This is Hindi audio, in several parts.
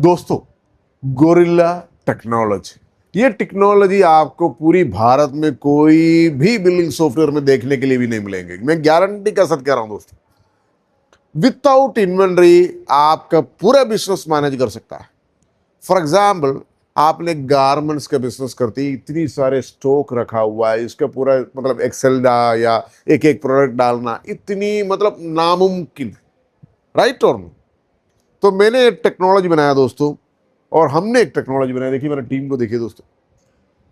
दोस्तों, गोरिल्ला टेक्नोलॉजी, ये टेक्नोलॉजी आपको पूरी भारत में कोई भी बिलिंग सॉफ्टवेयर में देखने के लिए भी नहीं मिलेंगे। मैं गारंटी के साथ कह रहा हूं दोस्तों, विदाउट इन्वेंटरी आपका पूरा बिजनेस मैनेज कर सकता है। फॉर एग्जाम्पल, आपने गारमेंट्स का बिजनेस करती, इतनी सारे स्टॉक रखा हुआ है, इसका पूरा मतलब एक्सेल या एक एक प्रोडक्ट डालना इतनी मतलब नामुमकिन, राइट और नहीं? तो मैंने एक टेक्नोलॉजी बनाया दोस्तों, और हमने एक टेक्नोलॉजी बनाई। देखिए मेरी टीम को देखिए दोस्तों,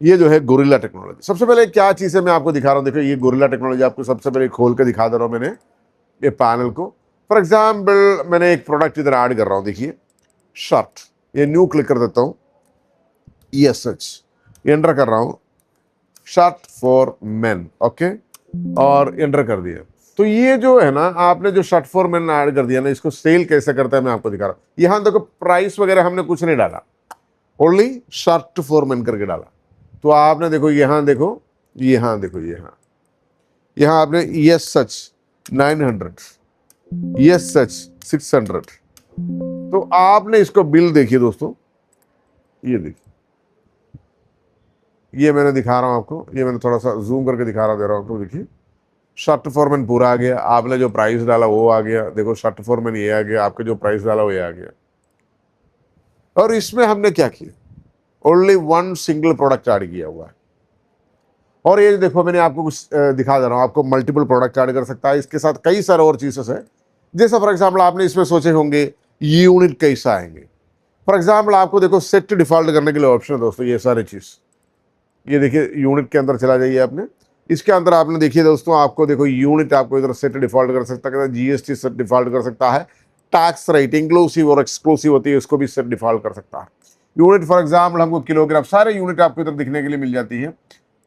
ये जो है गोरिल्ला टेक्नोलॉजी। सबसे पहले क्या चीज़ है मैं आपको दिखा रहा हूँ। देखो ये गोरिल्ला टेक्नोलॉजी आपको सबसे पहले खोल के दिखा दे रहा हूँ मैंने ये पैनल को। फॉर एग्जाम्पल, मैंने एक प्रोडक्ट इधर ऐड कर रहा हूँ। देखिए शर्ट, ये न्यू क्लिक कर देता हूँ, यस सच एंटर कर रहा हूँ, शर्ट फॉर मेन, ओके, और एंटर कर दिया। तो ये जो है ना, आपने जो शर्ट फॉर मेन ऐड कर दिया ना, इसको सेल कैसे करता है मैं आपको दिखा रहा हूँ। यहाँ देखो प्राइस वगैरह हमने कुछ नहीं डाला, ओनली शर्ट फॉर मेन करके डाला। तो आपने देखो यहाँ देखो, यहाँ देखो, यहाँ आपने यस सच 900, यस सच 600। तो आपने इसको बिल देखिए दोस्तों, ये देखिए, ये मैंने दिखा रहा हूं आपको, ये मैंने थोड़ा सा जूम करके दिखा रहा दे रहा हूं आपको। देखिए शर्ट फॉरमैन पूरा आ गया, आपने जो प्राइस डाला वो आ गया। देखो शर्ट फॉरमैन ये आ गया, आपके जो प्राइस डाला वो ये आ गया। और इसमें हमने क्या किया, only one single product add किया हुआ है। और ये देखो मैंने आपको कुछ दिखा दे रहा हूँ, आपको मल्टीपल प्रोडक्ट ऐड कर सकता है। इसके साथ कई सारे और चीजें हैं, जैसे फॉर एग्जाम्पल आपने इसमें सोचे होंगे यूनिट कैसा आएंगे। फॉर एग्जाम्पल आपको देखो सेट डिफॉल्ट करने के लिए ऑप्शन है दोस्तों, ये सारी चीज। ये देखिए यूनिट के अंदर चला जाइए आपने, इसके अंदर आपने देखिए दोस्तों, आपको देखो यूनिट आपको इधर सेट डिफॉल्ट कर सकता है, जीएसटी सेट डिफॉल्ट कर सकता है, टैक्स रेट इंक्लूसिव और एक्सक्लूसिव होती है उसको भी सेट डिफॉल्ट कर सकता है। यूनिट फॉर एग्जाम्पल हमको किलोग्राम, सारे यूनिट आपको इधर दिखने के लिए मिल जाती है।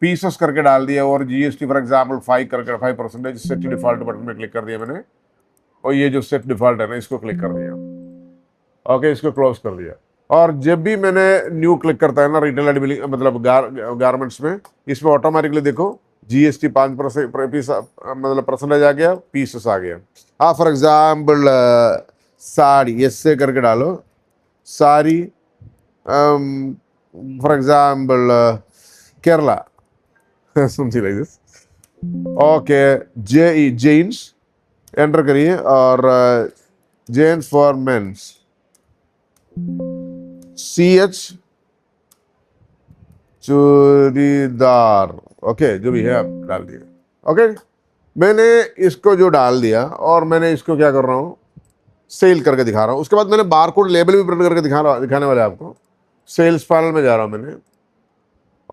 पीसेस करके डाल दिया, और जीएसटी फॉर एग्जाम्पल 5 करके 5% सेट डिफॉल्ट बटन में क्लिक कर दिया मैंने, और ये जो सेट डिफॉल्ट है ना इसको क्लिक कर दिया, ओके, इसको क्लोज कर दिया। और जब भी मैंने न्यू क्लिक करता है ना रिटेल एंड बिलिंग मतलब गारमेंट्स में, इसमें ऑटोमेटिकली देखो जीएसटी 5% मतलब परसेंटेज आ गया, पीसेस आ गया। हाँ फॉर एग्जाम्पल साड़ी, ऐसे करके डालो sari, for example Kerala something like this, okay, J jeans enter करिए, और gents for mens CH churidar, okay, जो भी है आप डाल दिए, ओके। मैंने इसको जो डाल दिया, और मैंने इसको क्या कर रहा हूँ, सेल करके दिखा रहा हूँ। उसके बाद मैंने बारकोड लेबल भी प्रिंट करके दिखाने वाले आपको। सेल्स पैनल में जा रहा हूँ मैंने,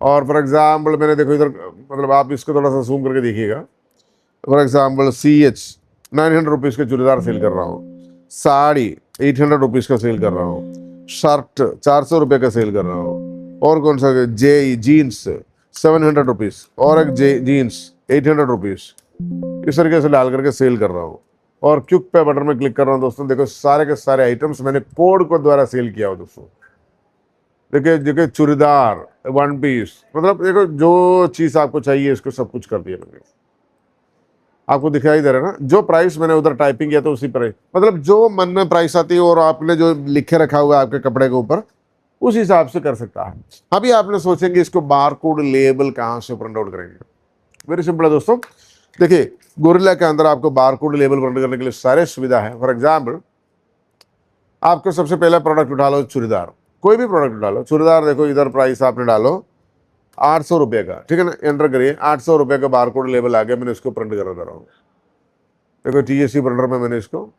और फॉर एग्जाम्पल मैंने देखो इधर मतलब आप इसको थोड़ा सा जूम करके देखिएगा। फॉर एग्जाम्पल CH 900 रुपीज़ का चूड़ीदार सेल कर रहा हूँ, साड़ी 800 रुपीज़ का सेल कर रहा हूँ, शर्ट 400 रुपये का सेल कर रहा हूँ, और कौन सा जे जीन्स 700 रुपीज़, और एक जीन्स 800 रुपीज़, इस तरीके से डाल करके सेल कर रहा हूँ। और क्विक पे बटन में क्लिक कर रहा हूँ दोस्तों, देखो सारे के सारे आइटम्स मैंने कोड को द्वारा सेल किया हो दोस्तों। देखिए देखिए चूड़ीदार, वन पीस, मतलब देखो जो चीज़ आपको चाहिए इसको सब कुछ कर दिया मैंने। आपको दिखाई दे रहा है ना, जो प्राइस मैंने उधर टाइपिंग किया तो उसी प्राइस, मतलब जो मन में प्राइस आती है और आपने जो लिखे रखा हुआ है आपके कपड़े के ऊपर, उस हिसाब से कर सकता है। अभी आपने सोचेंगे इसको बारकोड लेबल कहाँ से प्रिंट आउट करेंगे। वेरी सिंपल है दोस्तों। देखिए गोरिल्ला के अंदर आपको बारकोड लेबल प्रिंट करने के लिए सारे सुविधा है। फॉर एग्जाम्पल, आपको सबसे पहला प्रोडक्ट उठा लो, चूड़ीदार, कोई भी प्रोडक्ट उठा लो, चूड़ीदार देखो इधर प्राइस आपने डालो 800 रुपये का, ठीक है ना, एंटर करिए, 800 रुपये का बारकोड लेबल आ गया, मैंने इसको प्रिंट करा दे रहा हूँ। देखो TSC प्रिंटर में मैंने इसको,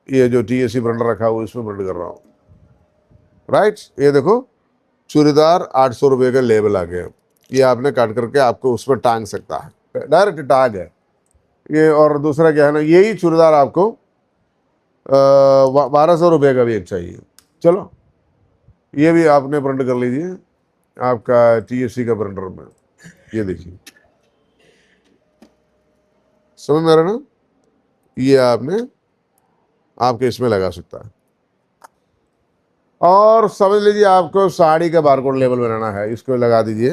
ये जो TSC प्रिंटर रखा हुआ इसमें प्रिंट कर रहा हूँ, राइट। ये देखो चूड़ीदार 800 रुपये का लेबल आ गया, ये आपने काट करके आपको उस पर टांग सकता है, डायरेक्ट टैग है ये। और दूसरा क्या है ना, यही चूड़ीदार आपको 1200 रुपये का भी एक चाहिए, चलो ये भी आपने प्रिंट कर लीजिए आपका TSC का प्रिंटर में। ये देखिए समझ में आ रहा ना, ये आपने आपके इसमें लगा सकता है। और समझ लीजिए आपको साड़ी का बारकोड लेबल बनाना है, इसको लगा दीजिए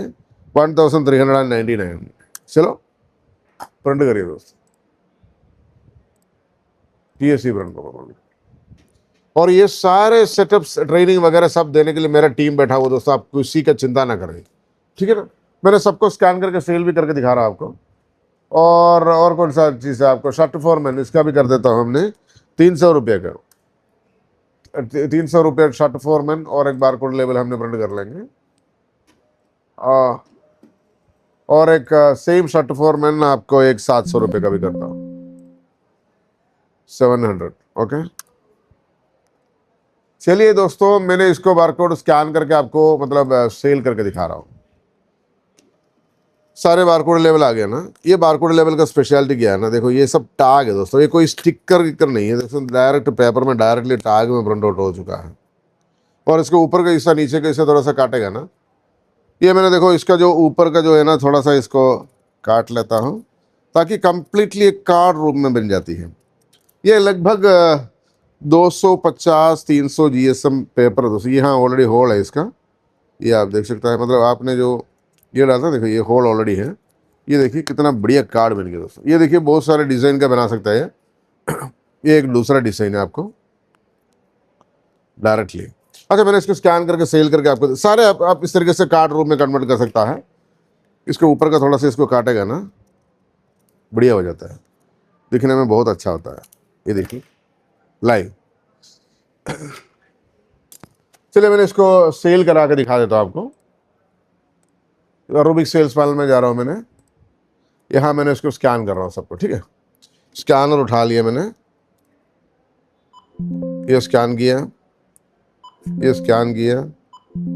1399, चलो प्रिंट करिए दोस्त, TSC प्रिंट करो। और ये सारे सेटअप्स ट्रेनिंग वगैरह सब देने के लिए मेरा टीम बैठा हुआ दोस्तों, आप किसी का चिंता ना करें, ठीक है ना। मैंने सबको स्कैन करके सेल भी करके दिखा रहा हूं आपको। और कौन सा चीज़ है आपको, शर्ट फॉरमैन, इसका भी कर देता हूँ हमने 300 रुपये का, 300 रुपये शर्ट फॉरमैन, और एक बारकोड लेबल हमने प्रिंट कर लेंगे। और एक सेम शर्ट फॉरमैन आपको एक 700 रुपये का भी करता हूँ, 700। ओके, चलिए दोस्तों, मैंने इसको बारकोड स्कैन करके आपको मतलब सेल करके दिखा रहा हूँ। सारे बारकोड लेवल आ गया ना। ये बारकोड लेवल का स्पेशलिटी क्या है ना, देखो ये सब टैग है दोस्तों, ये कोई स्टिकर नहीं है दोस्तों, डायरेक्ट पेपर में डायरेक्टली टैग में प्रिंट आउट हो चुका है। और इसके ऊपर का हिस्सा नीचे का हिस्सा थोड़ा सा काटेगा ना, ये मैंने देखो इसका जो ऊपर का जो है ना, थोड़ा सा इसको काट लेता हूँ ताकि कंप्लीटली एक कार्ड रूप में बन जाती है। ये लगभग 250-300 GSM पेपर है दोस्तों। यहाँ ऑलरेडी होल है इसका, ये आप देख सकते हैं, मतलब आपने जो ये डालता है, देखो ये होल ऑलरेडी है। ये देखिए कितना बढ़िया कार्ड बन गया दोस्तों। ये देखिए बहुत सारे डिज़ाइन का बना सकता है ये एक दूसरा डिज़ाइन है आपको डायरेक्टली। अच्छा, मैंने इसको स्कैन करके सेल करके आपको सारे आप इस तरीके से कार्ड रूप में कन्वर्ट कर सकता है। इसके ऊपर का थोड़ा सा इसको काटेगा ना, बढ़िया हो जाता है, दिखने में बहुत अच्छा होता है। ये देखिए लाइव। चलिए मैंने इसको सेल करा के दिखा देता हूँ आपको। रूबिक सेल्स पैनल में जा रहा हूँ मैंने, यहाँ मैंने इसको स्कैन कर रहा हूँ सबको, ठीक है। स्कैनर उठा लिया मैंने, ये स्कैन किया, ये स्कैन किया,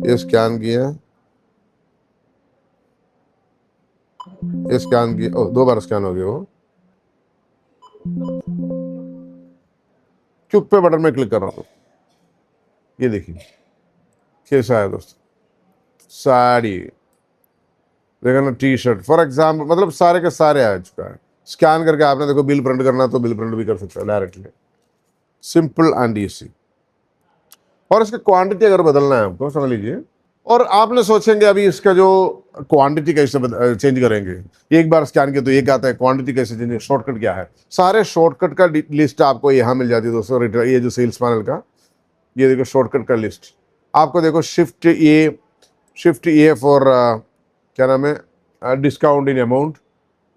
ये स्कैन किया, ये स्कैन किया। ओ, 2 बार स्कैन हो गया वो। क्विक पे बटन में क्लिक कर रहा हूँ, ये देखिए कैसा है दोस्तों। साड़ी देखा ना, टी शर्ट फॉर एग्जाम्पल, मतलब सारे के सारे आ चुका है। स्कैन करके आपने देखो बिल प्रिंट करना तो बिल प्रिंट भी कर सकते हैं डायरेक्टली, सिंपल एंड ईजी। और इसका क्वांटिटी अगर बदलना है आपको, समझ लीजिए, और आपने सोचेंगे अभी इसका जो क्वांटिटी कैसे चेंज करेंगे, एक बार स्कैन किया तो एक आता है, क्वांटिटी कैसे चेंज, शॉर्टकट क्या है, सारे शॉर्टकट का लिस्ट आपको यहाँ मिल जाती है दोस्तों। ये जो सेल्स पैनल का, ये देखो शॉर्टकट का लिस्ट आपको, देखो शिफ्ट ए फॉर क्या नाम है, discount in amount,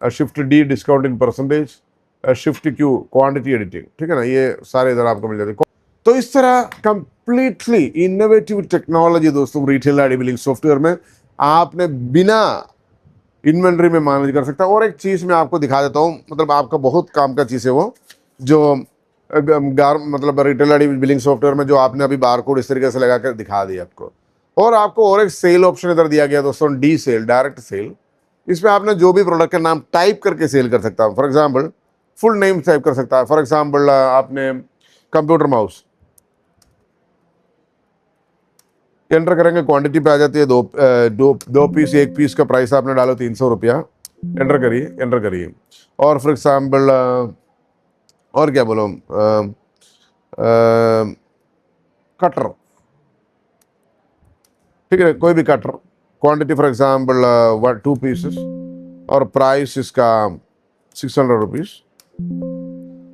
shift D discount in percentage, shift Q quantity editing, ठीक है ना, ये सारे इधर आपको मिल जाते हैं। तो इस तरह कंप्लीटली इनोवेटिव टेक्नोलॉजी दोस्तों रिटेल आईडी बिलिंग सॉफ्टवेयर में आपने बिना इन्वेंट्री में मैनेज कर सकता है। और एक चीज़ मैं आपको दिखा देता हूँ, मतलब आपका बहुत काम का चीज़ है वो, जो मतलब रिटेल आईडी बिलिंग सॉफ्टवेयर में जो आपने अभी बारकोड इस तरीके से लगा कर दिखा दिया आपको। और आपको और एक सेल ऑप्शन इधर दिया गया दोस्तों, डी सेल, डायरेक्ट सेल। इसमें आपने जो भी प्रोडक्ट का नाम टाइप करके सेल कर सकता हूँ। For example full name type कर सकता है। फॉर एग्जाम्पल आपने कंप्यूटर माउस एंटर करेंगे, क्वांटिटी पे आ जाती है दो पीस, एक पीस का प्राइस आपने डालो 300 रुपया, एंटर करिए। और फॉर एग्जाम्पल और क्या बोलो, कटर, ठीक है, कोई भी cutter, quantity for example 2 pieces, और प्राइस इसका 600 रुपीज़,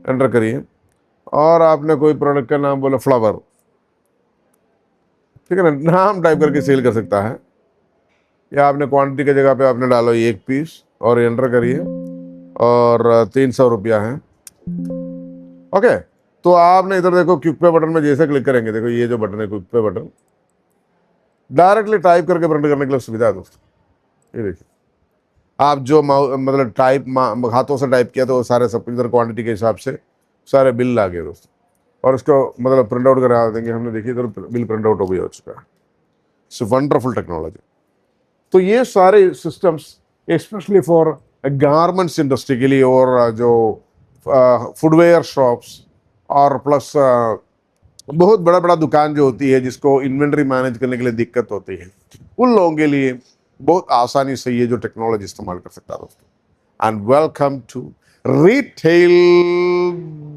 एंटर करिए। और आपने कोई प्रोडक्ट का नाम बोला फ्लावर, ठीक है ना, नाम टाइप करके सेल कर सकता है। या आपने क्वांटिटी की जगह पे आपने डालो 1 पीस और एंटर करिए, और 300 रुपया है। ओके, तो आपने इधर देखो क्विक पे बटन में जैसे क्लिक करेंगे, देखो ये जो बटन है क्विक पे बटन, डायरेक्टली टाइप करके प्रिंट करने के लिए सुविधा है दोस्तों। ये देखिए आप जो मतलब टाइप हाथों से टाइप किया तो सारे सब इधर क्वांटिटी के हिसाब से सारे बिल आ गए दोस्तों। और इसको मतलब प्रिंट आउट करा देंगे हमने, देखिए इधर बिल प्रिंट आउट हो गया हो चुका है। It's wonderful technology. तो ये सारे systems specially for garments industry के लिए, और जो फुटवेयर शॉप्स, और प्लस बहुत बड़ा बड़ा दुकान जो होती है जिसको इन्वेंट्री मैनेज करने के लिए दिक्कत होती है, उन लोगों के लिए बहुत आसानी से ये जो टेक्नोलॉजी इस्तेमाल कर सकता है दोस्तों। And welcome to Retail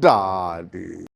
daddy.